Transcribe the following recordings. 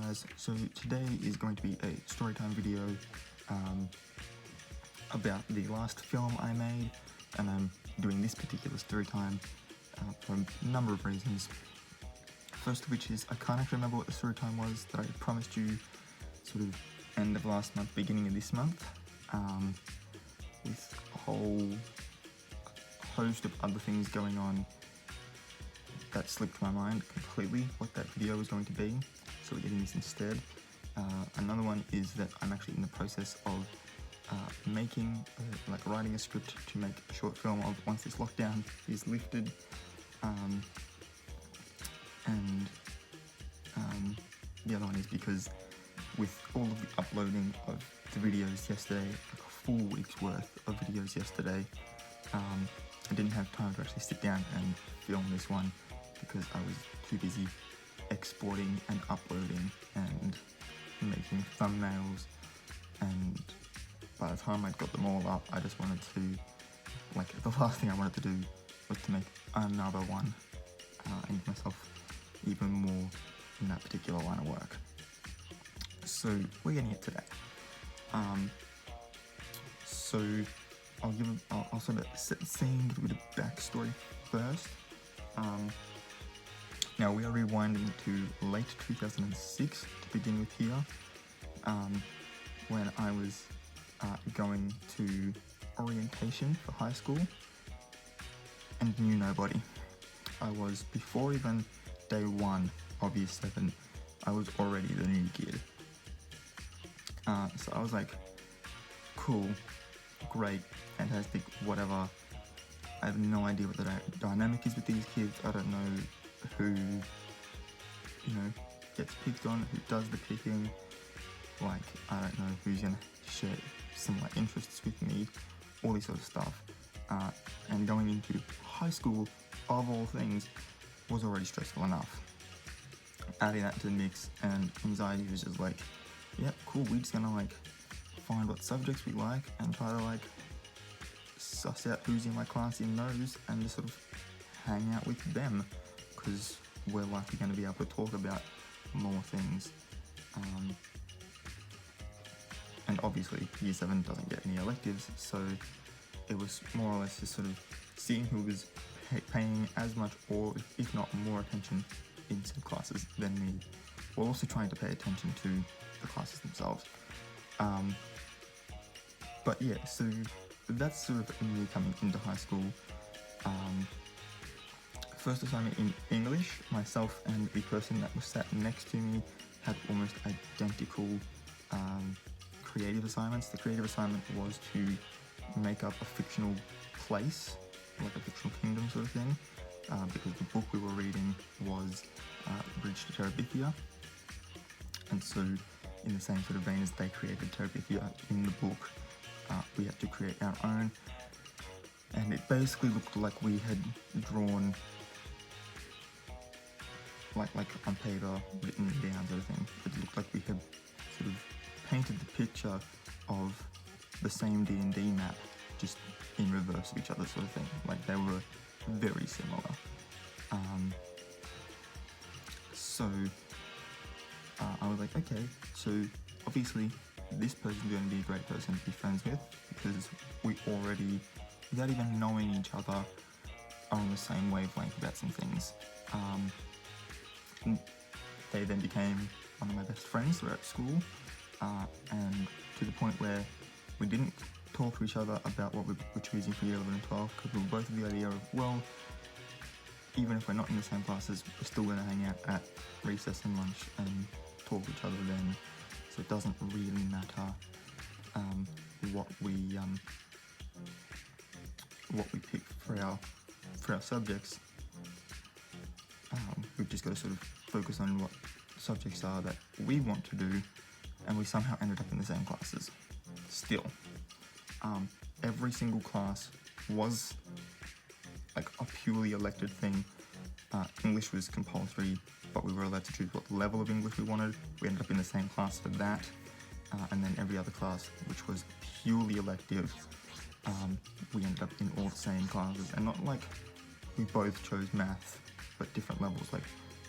guys, so today is going to be a storytime video about the last film I made, and I'm doing this particular storytime for a number of reasons. First of which is I can't actually remember what the storytime was that I promised you sort of end of last month, beginning of this month, with a whole host of other things going on. That slipped my mind completely what that video was going to be, so we're getting this instead. Another one is that I'm actually in the process of writing a script to make a short film of once this lockdown is lifted. The other one is because with all of the uploading of the videos yesterday, like a full week's worth of videos yesterday, I didn't have time to actually sit down and film this one because I was too busy exporting and uploading and making thumbnails, and by the time I'd got them all up, I just wanted to, the last thing I wanted to do was to make another one and give myself even more in that particular line of work. So we're getting it today. So I'll sort of set the scene, give a bit of backstory first. Now we are rewinding to late 2006 to begin with here, when I was going to orientation for high school and knew nobody. I was, before even day one of year 7, I was already the new kid. So I was like, cool, great, fantastic, whatever. I have no idea what the dynamic is with these kids. I don't know who, gets picked on, who does the picking. I don't know who's gonna share similar interests with me, all this sort of stuff. And going into high school, of all things, was already stressful enough. Adding that to the mix, and anxiety was just like, yep, cool, we're just gonna find what subjects we like and try to suss out who's in my class in those and just sort of hang out with them, because we're likely going to be able to talk about more things. And obviously year 7 doesn't get any electives, so it was more or less just sort of seeing who was paying as much or if not more attention in some classes than me, while also trying to pay attention to the classes themselves. But yeah, so that's sort of me coming into high school. First assignment in English, myself and the person that was sat next to me had almost identical creative assignments. The creative assignment was to make up a fictional place, like a fictional kingdom sort of thing, because the book we were reading was Bridge to Terabithia, and so in the same sort of vein as they created Terabithia in the book, we had to create our own, and it basically looked like we had drawn like on paper, written down sort of thing. It looked like we had sort of painted the picture of the same D&D map, just in reverse of each other sort of thing. They were very similar. I was like, okay, so obviously this person's going to be a great person to be friends with, because we already, without even knowing each other, are on the same wavelength about some things. They then became one of my best friends throughout school, and to the point where we didn't talk to each other about what we were choosing for year 11 and 12, because we were both of the idea of, well, even if we're not in the same classes, we're still going to hang out at recess and lunch and talk to each other then, so it doesn't really matter what we pick for our subjects. We've just got to sort of focus on what subjects are that we want to do, and we somehow ended up in the same classes. Still, every single class was a purely elected thing. English was compulsory, but we were allowed to choose what level of English we wanted. We ended up in the same class for that, and then every other class, which was purely elective, we ended up in all the same classes, and not we both chose math, but different levels.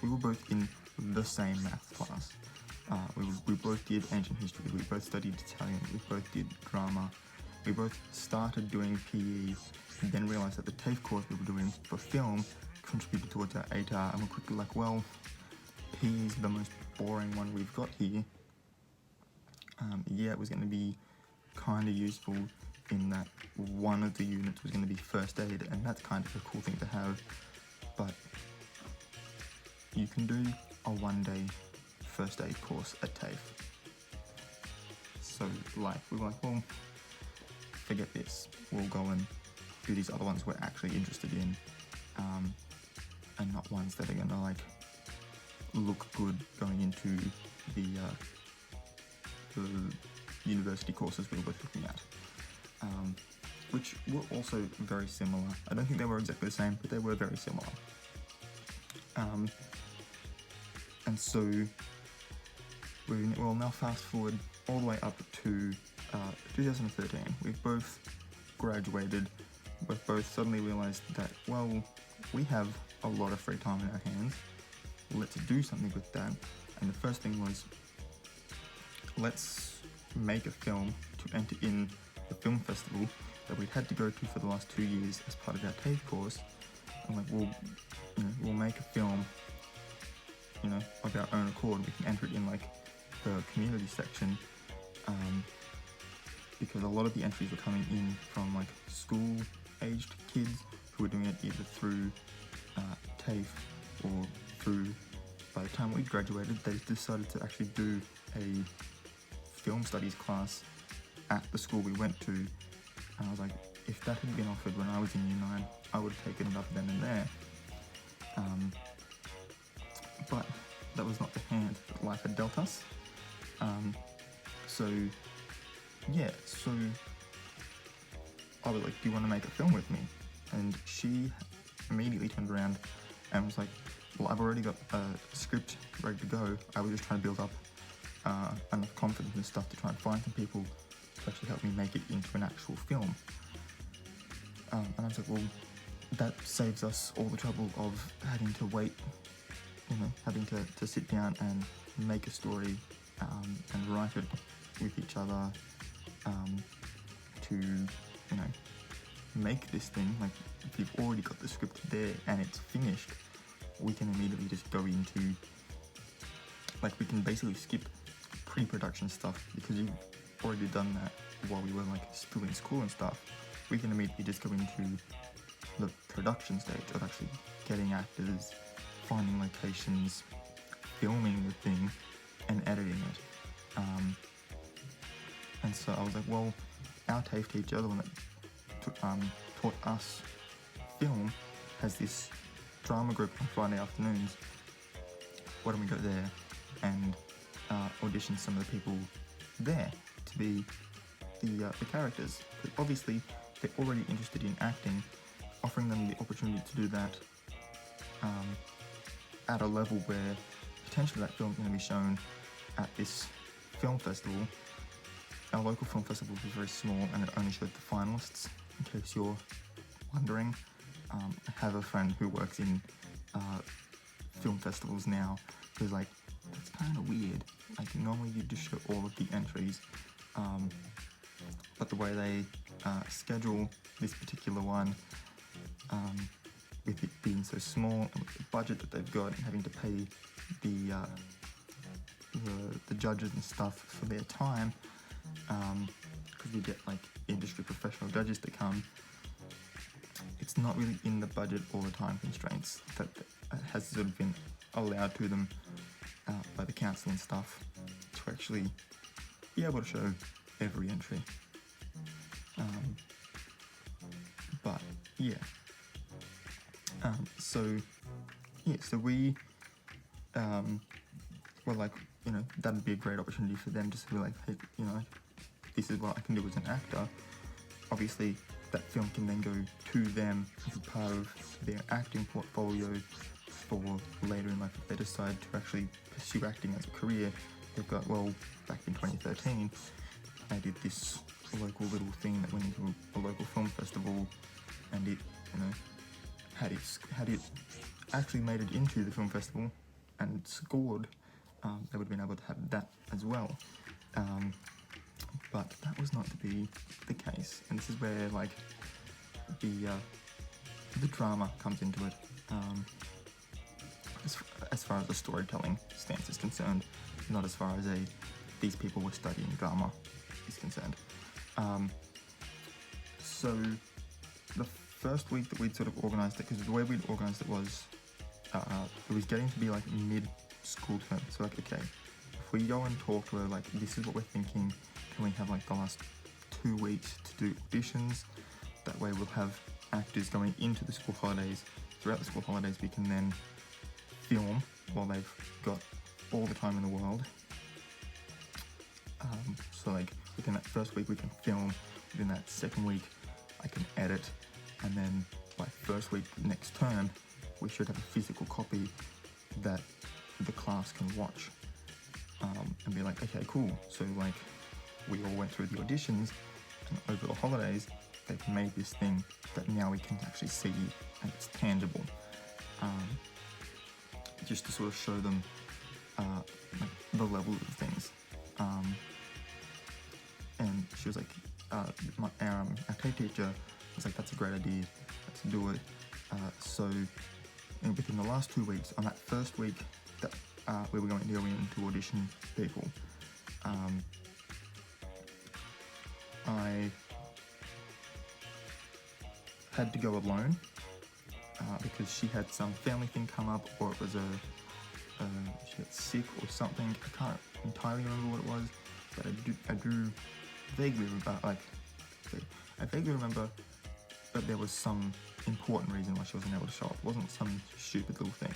We were both in the same math class, We both did ancient history, we both studied Italian, we both did drama, we both started doing PE, and then realised that the TAFE course we were doing for film contributed towards our 8R, and we're quickly like, well, PE is the most boring one we've got here. Yeah, it was going to be kind of useful in that one of the units was going to be first aid, and that's kind of a cool thing to have, but you can do a one-day first aid course at TAFE. So like, we were like, well, forget this, we'll go and do these other ones we're actually interested in, and not ones that are going to like look good going into the university courses we were both looking at, which were also very similar. I don't think they were exactly the same, but they were very similar. And so we'll now fast forward all the way up to 2013. We've both graduated. We've both suddenly realised that, well, we have a lot of free time in our hands. Let's do something with that. And the first thing was, let's make a film to enter in the film festival that we'd had to go to for the last 2 years as part of our TAFE course. I'm like, we'll make a film, of our own accord. We can enter it in like the community section, because a lot of the entries were coming in from like school-aged kids who were doing it either through TAFE or through. By the time we graduated, they decided to actually do a film studies class at the school we went to, and I was like, if that had been offered when I was in Year 9, I would have taken it up then and there. But that was not the hand that life had dealt us. So I was like, do you want to make a film with me? And she immediately turned around and was like, well, I've already got a script ready to go. I was just trying to build up enough confidence and stuff to try and find some people to actually help me make it into an actual film. And I was like, well, that saves us all the trouble of having to wait, having to sit down and make a story and write it with each other to, make this thing. Like, if you've already got the script there and it's finished, we can immediately just go into, like, we can basically skip pre-production stuff because you've already done that while we were like still in school and stuff. We can immediately just go into the production stage of actually getting actors, finding locations, filming the thing, and editing it. And so I was like, well, our TAFE teacher, the one that taught us film, has this drama group on Friday afternoons. Why don't we go there and audition some of the people there to be the characters? Because obviously they're already interested in acting. Offering them the opportunity to do that at a level where potentially that film's going to be shown at this film festival. Our local film festival was very small and it only showed the finalists, in case you're wondering. I have a friend who works in film festivals now who's like, that's kind of weird. Like, normally you just show all of the entries, but the way they schedule this particular one, with it being so small and with the budget that they've got and having to pay the judges and stuff for their time, because we get like industry professional judges to come, it's not really in the budget or the time constraints that has sort of been allowed to them by the council and stuff to actually be able to show every entry. But yeah. So we were like, that'd be a great opportunity for them just to be like, hey, this is what I can do as an actor. Obviously, that film can then go to them as a part of their acting portfolio for later in life if they decide to actually pursue acting as a career. They've got, well, back in 2013, I did this local little thing that went into a local film festival, and it, had it actually made it into the film festival and scored they would have been able to have that as well. But that was not to be the case, and this is where like the drama comes into it. As far as the storytelling stance is concerned, not as far as these people were studying drama is concerned. So the first week that we'd sort of organised it, because the way we'd organised it was getting to be like mid-school term. So like, okay, if we go and talk to her, like, this is what we're thinking, can we have like the last 2 weeks to do auditions? That way we'll have actors going into the school holidays. Throughout the school holidays we can then film while they've got all the time in the world. So like within that first week we can film, within that second week I can edit, and then by first week next term we should have a physical copy that the class can watch, and be like, okay, cool, so like we all went through the auditions, and over the holidays they've made this thing that now we can actually see and it's tangible, just to sort of show them like the level of things. And she was like, our K teacher was like, that's a great idea, let's do it. So within the last 2 weeks, on that first week that we were going to go in to audition people, I had to go alone because she had some family thing come up, or it was she got sick or something. I can't entirely remember what it was, but I do vaguely remember, I vaguely remember that there was some important reason why she wasn't able to show up. It wasn't some stupid little thing.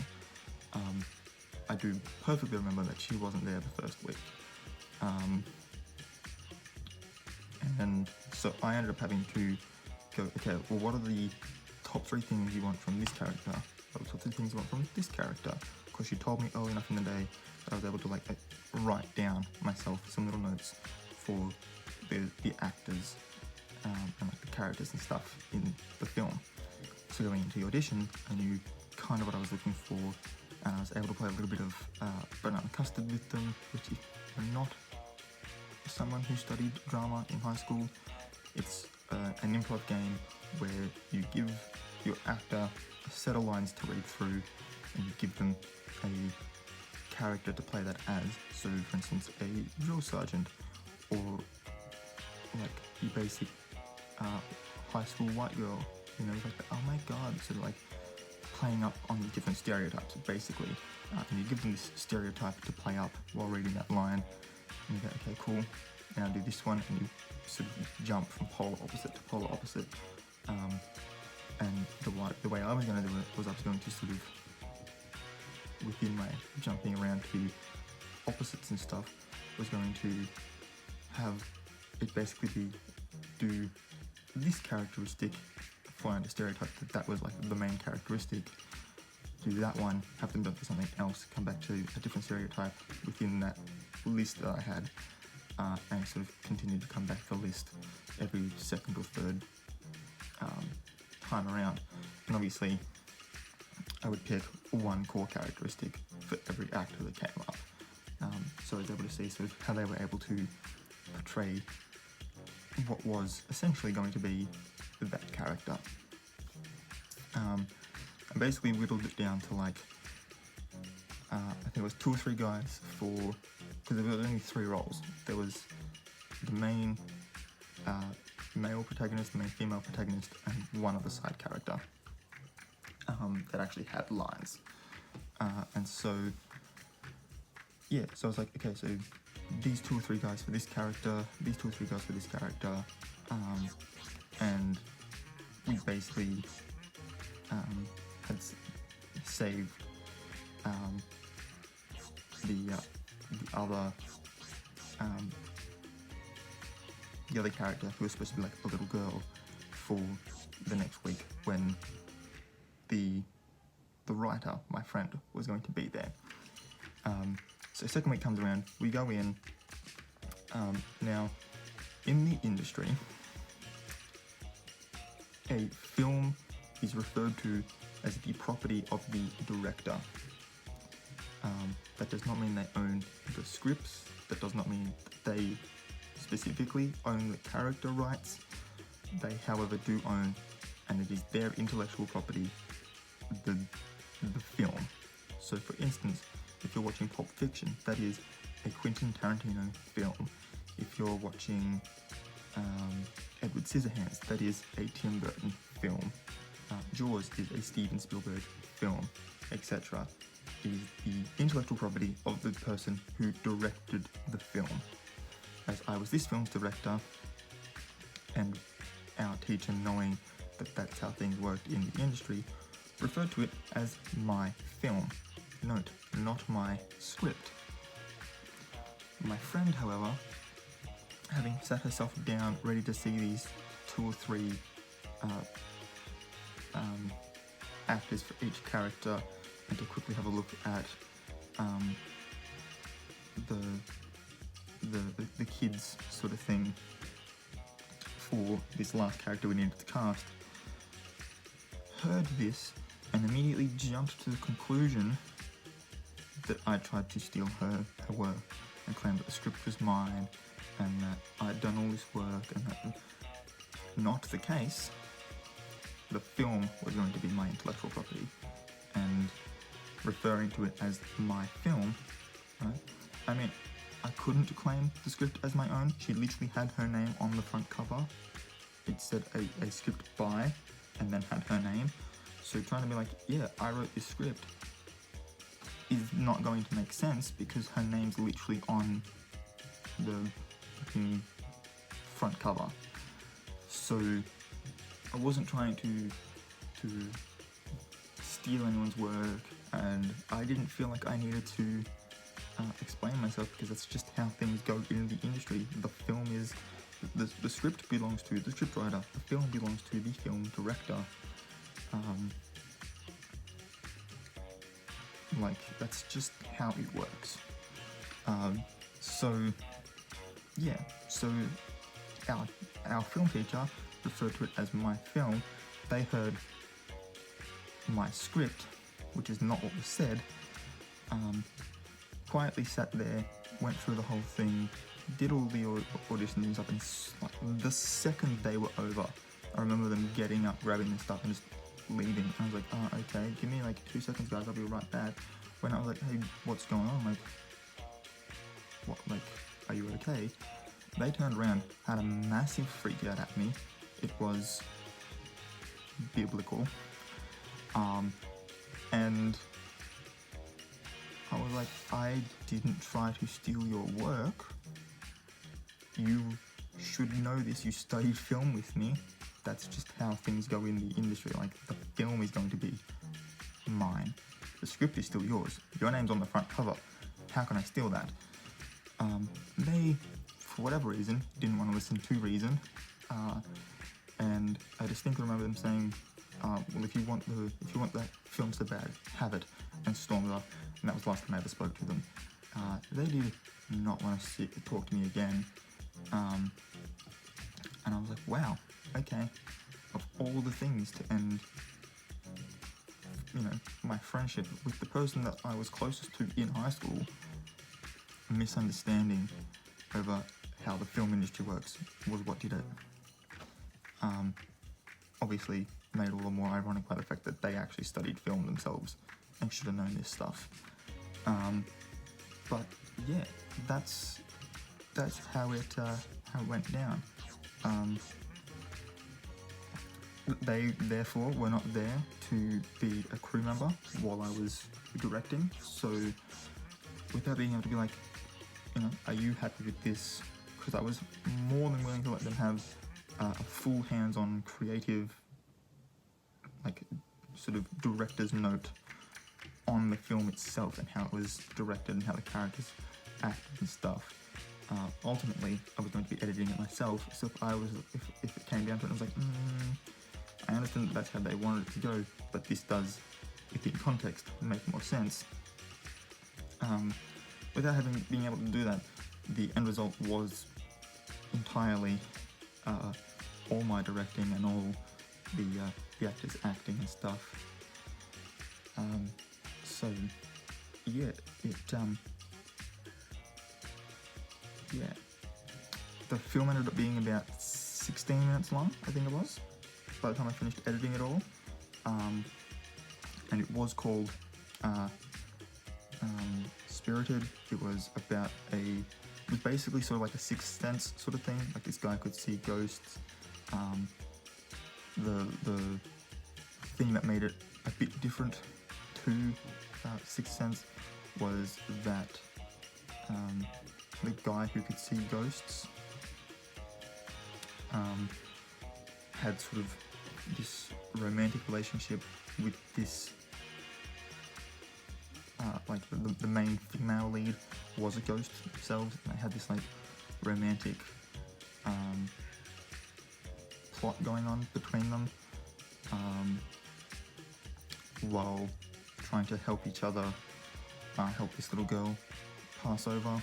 I do perfectly remember that she wasn't there the first week. And so I ended up having to go, okay, well, what are the top 3 things you want from this character? What are the top 3 things you want from this character? Of course, she told me early enough in the day that I was able to like write down myself some little notes for the actors and like the characters and stuff in the film. So going into the audition, I knew kind of what I was looking for, and I was able to play a little bit of banana custard with them, which if you're not someone who studied drama in high school, it's an improv game where you give your actor a set of lines to read through, and you give them a character to play that as. So for instance, a drill sergeant, or like your basic high school white girl, you know, like the, oh my god, so like playing up on the different stereotypes basically, and you give them this stereotype to play up while reading that line, and you go, okay, cool, now do this one, and you sort of jump from polar opposite to polar opposite, and the way I was going to do it was I was going to sort of, within my jumping around to opposites and stuff, was going to have it basically be, do this characteristic, fly into stereotype that was like the main characteristic, do that one, have them jump to something else, come back to a different stereotype within that list that I had, and sort of continue to come back to the list every second or third time around. And obviously I would pick one core characteristic for every actor that came up, so I was able to see sort of how they were able to portray what was essentially going to be that character. I basically whittled it down to like, I think it was 2 or 3 guys for, because there were only 3 roles. There was the main male protagonist, the main female protagonist, and one other side character that actually had lines. And so, yeah, so I was like, okay, so these 2 or 3 guys for this character, these 2 or 3 guys for this character, and we basically had saved the other character, who was supposed to be like a little girl, for the next week when the writer, my friend, was going to be there. So second week comes around, we go in. Now, in the industry, a film is referred to as the property of the director. That does not mean they own the scripts. That does not mean that they specifically own the character rights. They, however, do own, and it is their intellectual property, the film. So, for instance, if you're watching Pulp Fiction, that is a Quentin Tarantino film. If you're watching Edward Scissorhands, that is a Tim Burton film. Jaws is a Steven Spielberg film, etc. It is the intellectual property of the person who directed the film. As I was this film's director, and our teacher, knowing that that's how things worked in the industry, referred to it as my film. Note, not my script. My friend, however, having sat herself down ready to see these 2 or 3 actors for each character, and to quickly have a look at the kids sort of thing for this last character we needed to cast, heard this and immediately jumped to the conclusion that I tried to steal her work and claimed that the script was mine and that I'd done all this work, and that not the case. The film was going to be my intellectual property, and referring to it as my film, right? I mean, I couldn't claim the script as my own. She literally had her name on the front cover. It said a script by, and then had her name. So trying to be like, yeah, I wrote this script, is not going to make sense because her name's literally on the front cover. So I wasn't trying to steal anyone's work, and I didn't feel like I needed to explain myself, because that's just how things go in the industry. The film is, the script belongs to the scriptwriter, the film belongs to the film director. Like, that's just how it works. So yeah, so our film teacher referred to it as my film. They heard my script, which is not what was said, quietly sat there, went through the whole thing, did all the auditions and stuff, and the second they were over, I remember them getting up, grabbing their stuff, and just leaving. I was like, oh, okay, give me like 2 seconds, guys, I'll be right back. When I was like, hey, what's going on? Like, what, like, are you okay? They turned around, had a massive freak out at me. It was biblical. And I was like, I didn't try to steal your work. You should know this. You studied film with me. That's just how things go in the industry. Like, the film is going to be mine. The script is still yours. Your name's on the front cover. How can I steal that? They, for whatever reason, didn't want to listen to reason. And I distinctly remember them saying, well, if you want that film so bad, have it, and stormed off. And that was the last time I ever spoke to them. They did not want to talk to me again. And I was like, wow, okay. Of all the things to end, my friendship with the person that I was closest to in high school, misunderstanding over how the film industry works was what did it. Obviously made all the more ironic by the fact that they actually studied film themselves and should have known this stuff. But yeah, that's how it went down. They therefore were not there to be a crew member while I was directing. So without being able to be like, are you happy with this? Because I was more than willing to let them have a full hands-on creative, like, sort of director's note on the film itself and how it was directed and how the characters acted and stuff. Ultimately, I was going to be editing it myself, so if it came down to it, I was like, I understand that's how they wanted it to go, but this does, within context, make more sense. Without being able to do that, the end result was entirely all my directing and all the actors acting and stuff. So yeah, yeah, the film ended up being about 16 minutes long, I think it was, by the time I finished editing it all. And it was called Spirited. It was about it was basically sort of like a Sixth Sense sort of thing. Like this guy could see ghosts. The thing that made it a bit different to Sixth Sense was that the guy who could see ghosts had sort of this romantic relationship with this like the main female lead was a ghost themselves, and they had this like romantic plot going on between them, while trying to help each other, help this little girl pass over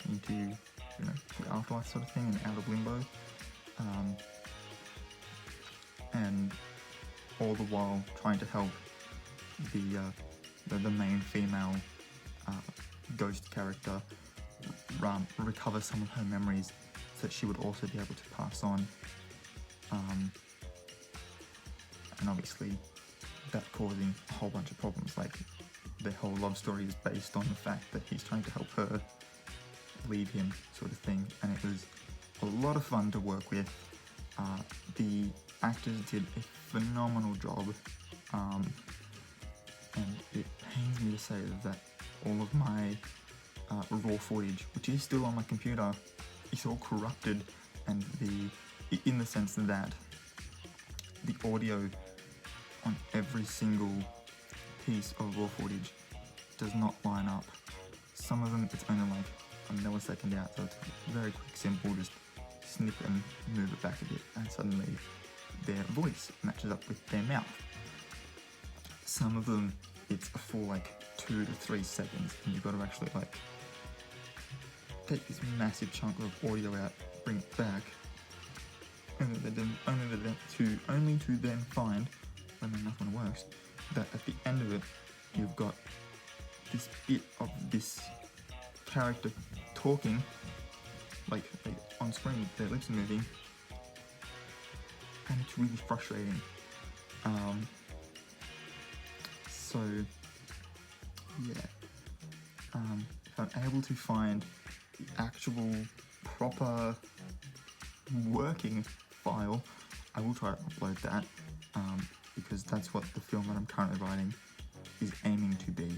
into, you know, the afterlife sort of thing and out of limbo, and all the while trying to help the main female ghost character recover some of her memories so that she would also be able to pass on. And obviously that causing a whole bunch of problems, like their whole love story is based on the fact that he's trying to help her leave him, sort of thing, and it was a lot of fun to work with. The actors did a phenomenal job, and it pains me to say that all of my raw footage, which is still on my computer, is all corrupted, and in the sense that the audio on every single piece of raw footage does not line up. Some of them it's only like a millisecond out, so it's very quick, simple, just snip and move it back a bit, and suddenly their voice matches up with their mouth. Some of them it's a full like 2 to 3 seconds, and you've got to actually like take this massive chunk of audio out, bring it back, only to then find, when enough one works, that at the end of it you've got this bit of this character talking, like on screen, their lips are moving, and it's really frustrating. So yeah, if I'm able to find the actual proper working file, I will try to upload that, because that's what the film that I'm currently writing is aiming to be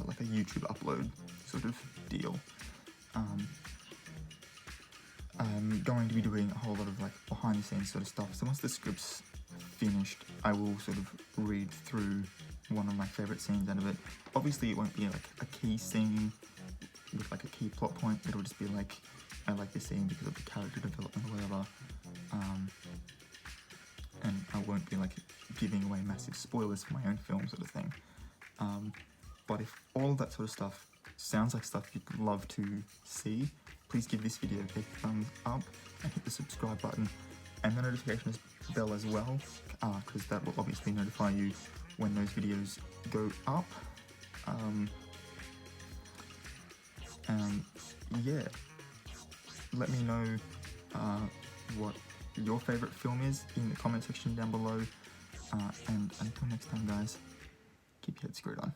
like a YouTube upload sort of deal. I'm going to be doing a whole lot of like behind the scenes sort of stuff, so once the script's finished I will sort of read through one of my favourite scenes out of it. Obviously it won't be like a key scene with like a key plot point, it'll just be like, I like this scene because of the character development or whatever, and I won't be like giving away massive spoilers for my own film sort of thing. But if all of that sort of stuff sounds like stuff you'd love to see, please give this video a thumbs up and hit the subscribe button and the notification bell as well, because that will obviously notify you when those videos go up. And yeah, let me know what your favourite film is in the comment section down below, and until next time guys, keep your head screwed on.